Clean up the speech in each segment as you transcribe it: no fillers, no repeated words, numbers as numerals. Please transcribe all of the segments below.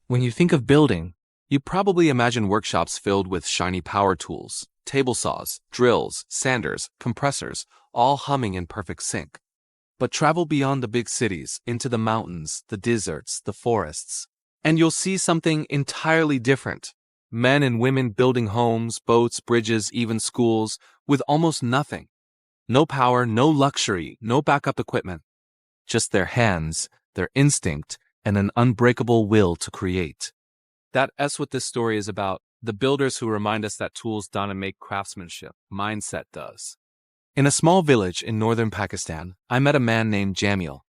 When you think of building, you probably imagine workshops filled with shiny power tools, table saws, drills, sanders, compressors, all humming in perfect sync. But travel beyond the big cities, into the mountains, the deserts, the forests, and you'll see something entirely different. Men and women building homes, boats, bridges, even schools, with almost nothing. No power, no luxury, no backup equipment. Just their hands, their instinct, and an unbreakable will to create. That's what this story is about. The builders who remind us that tools don't make craftsmanship. Mindset does. In a small village in northern Pakistan, I met a man named Jamil.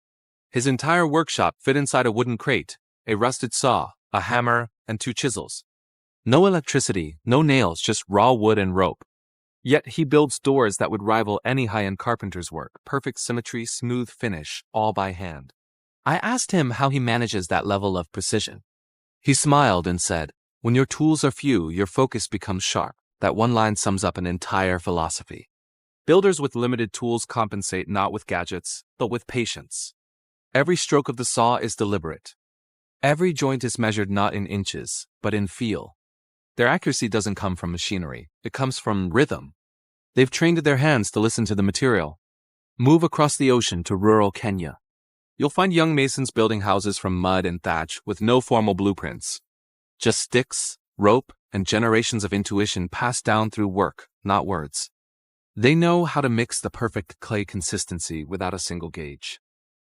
His entire workshop fit inside a wooden crate, a rusted saw, a hammer, and 2 chisels. No electricity, no nails, just raw wood and rope. Yet he builds doors that would rival any high-end carpenter's work, perfect symmetry, smooth finish, all by hand. I asked him how he manages that level of precision. He smiled and said, "When your tools are few, your focus becomes sharp." That one line sums up an entire philosophy. Builders with limited tools compensate not with gadgets, but with patience. Every stroke of the saw is deliberate. Every joint is measured not in inches, but in feel. Their accuracy doesn't come from machinery, it comes from rhythm. They've trained their hands to listen to the material. Move across the ocean to rural Kenya. You'll find young masons building houses from mud and thatch with no formal blueprints. Just sticks, rope, and generations of intuition passed down through work, not words. They know how to mix the perfect clay consistency without a single gauge.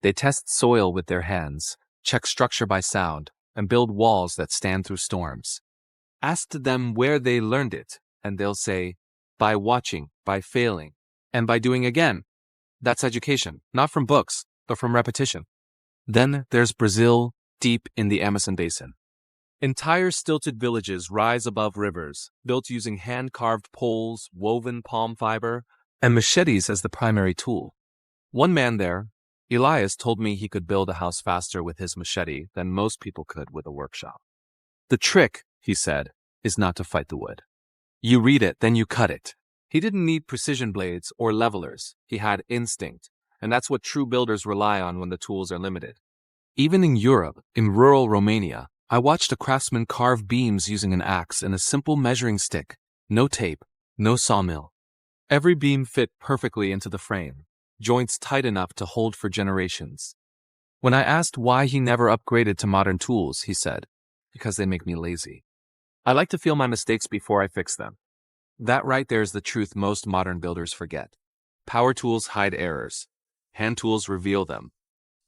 They test soil with their hands, check structure by sound, and build walls that stand through storms. Ask them where they learned it, and they'll say, by watching, by failing, and by doing again. That's education, not from books, but from repetition. Then there's Brazil, deep in the Amazon basin. Entire stilted villages rise above rivers, built using hand-carved poles, woven palm fiber, and machetes as the primary tool. One man there, Elias, told me he could build a house faster with his machete than most people could with a workshop. The trick, he said, is not to fight the wood. You read it, then you cut it. He didn't need precision blades or levelers. He had instinct, and that's what true builders rely on when the tools are limited. Even in Europe, in rural Romania, I watched a craftsman carve beams using an axe and a simple measuring stick. No tape, no sawmill. Every beam fit perfectly into the frame, joints tight enough to hold for generations. When I asked why he never upgraded to modern tools, he said, "Because they make me lazy. I like to feel my mistakes before I fix them." That right there is the truth most modern builders forget. Power tools hide errors. Hand tools reveal them.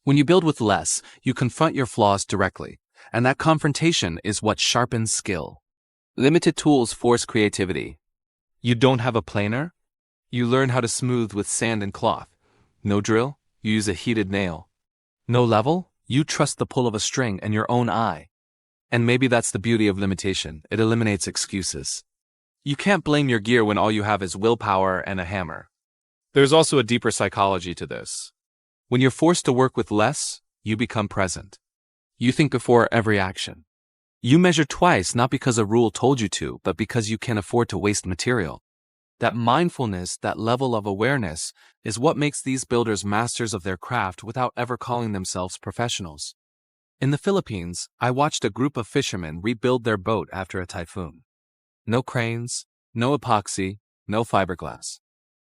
When you build with less, you confront your flaws directly, and that confrontation is what sharpens skill. Limited tools force creativity. You don't have a planer? You learn how to smooth with sand and cloth. No drill? You use a heated nail. No level? You trust the pull of a string and your own eye. And maybe that's the beauty of limitation. It eliminates excuses. You can't blame your gear when all you have is willpower and a hammer. There's also a deeper psychology to this. When you're forced to work with less, you become present. You think before every action. You measure twice not because a rule told you to, but because you can't afford to waste material. That mindfulness, that level of awareness, is what makes these builders masters of their craft without ever calling themselves professionals. In the Philippines, I watched a group of fishermen rebuild their boat after a typhoon. No cranes, no epoxy, no fiberglass.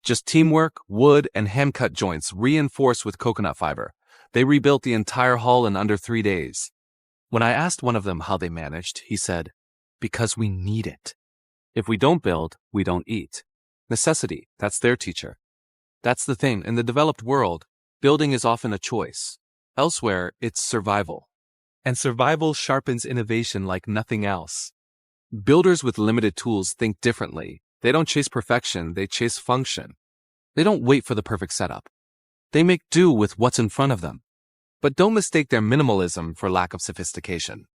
Just teamwork, wood, and hand-cut joints reinforced with coconut fiber. They rebuilt the entire hull in under 3 days. When I asked one of them how they managed, he said, "Because we need it. If we don't build, we don't eat." Necessity, that's their teacher. That's the thing, in the developed world, building is often a choice. Elsewhere, it's survival. And survival sharpens innovation like nothing else. Builders with limited tools think differently. They don't chase perfection, they chase function. They don't wait for the perfect setup. They make do with what's in front of them. But don't mistake their minimalism for lack of sophistication.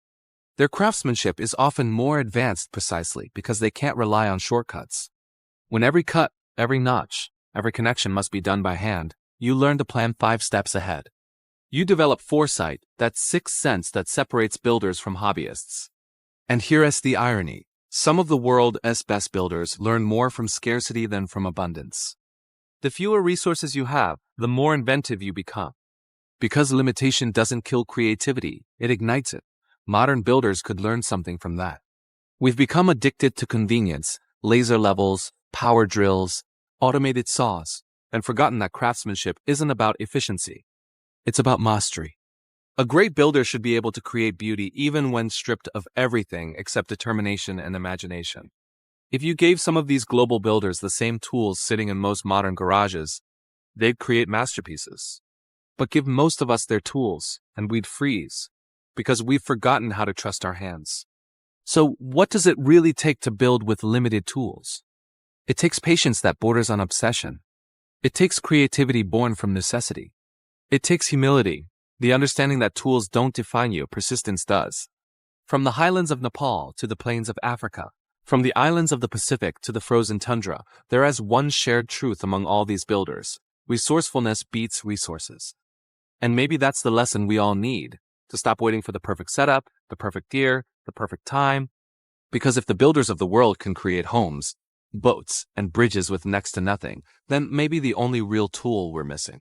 Their craftsmanship is often more advanced precisely because they can't rely on shortcuts. When every cut, every notch, every connection must be done by hand, you learn to plan 5 steps ahead. You develop foresight, that sixth sense that separates builders from hobbyists. And here is the irony. Some of the world's best builders learn more from scarcity than from abundance. The fewer resources you have, the more inventive you become. Because limitation doesn't kill creativity, it ignites it. Modern builders could learn something from that. We've become addicted to convenience, laser levels, power drills, automated saws, and forgotten that craftsmanship isn't about efficiency. It's about mastery. A great builder should be able to create beauty even when stripped of everything except determination and imagination. If you gave some of these global builders the same tools sitting in most modern garages, they'd create masterpieces. But give most of us their tools, and we'd freeze, because we've forgotten how to trust our hands. So, what does it really take to build with limited tools? It takes patience that borders on obsession. It takes creativity born from necessity. It takes humility, the understanding that tools don't define you, persistence does. From the highlands of Nepal to the plains of Africa, from the islands of the Pacific to the frozen tundra, there is one shared truth among all these builders: resourcefulness beats resources. And maybe that's the lesson we all need, to stop waiting for the perfect setup, the perfect gear, the perfect time. Because if the builders of the world can create homes, boats, and bridges with next to nothing, then maybe the only real tool we're missing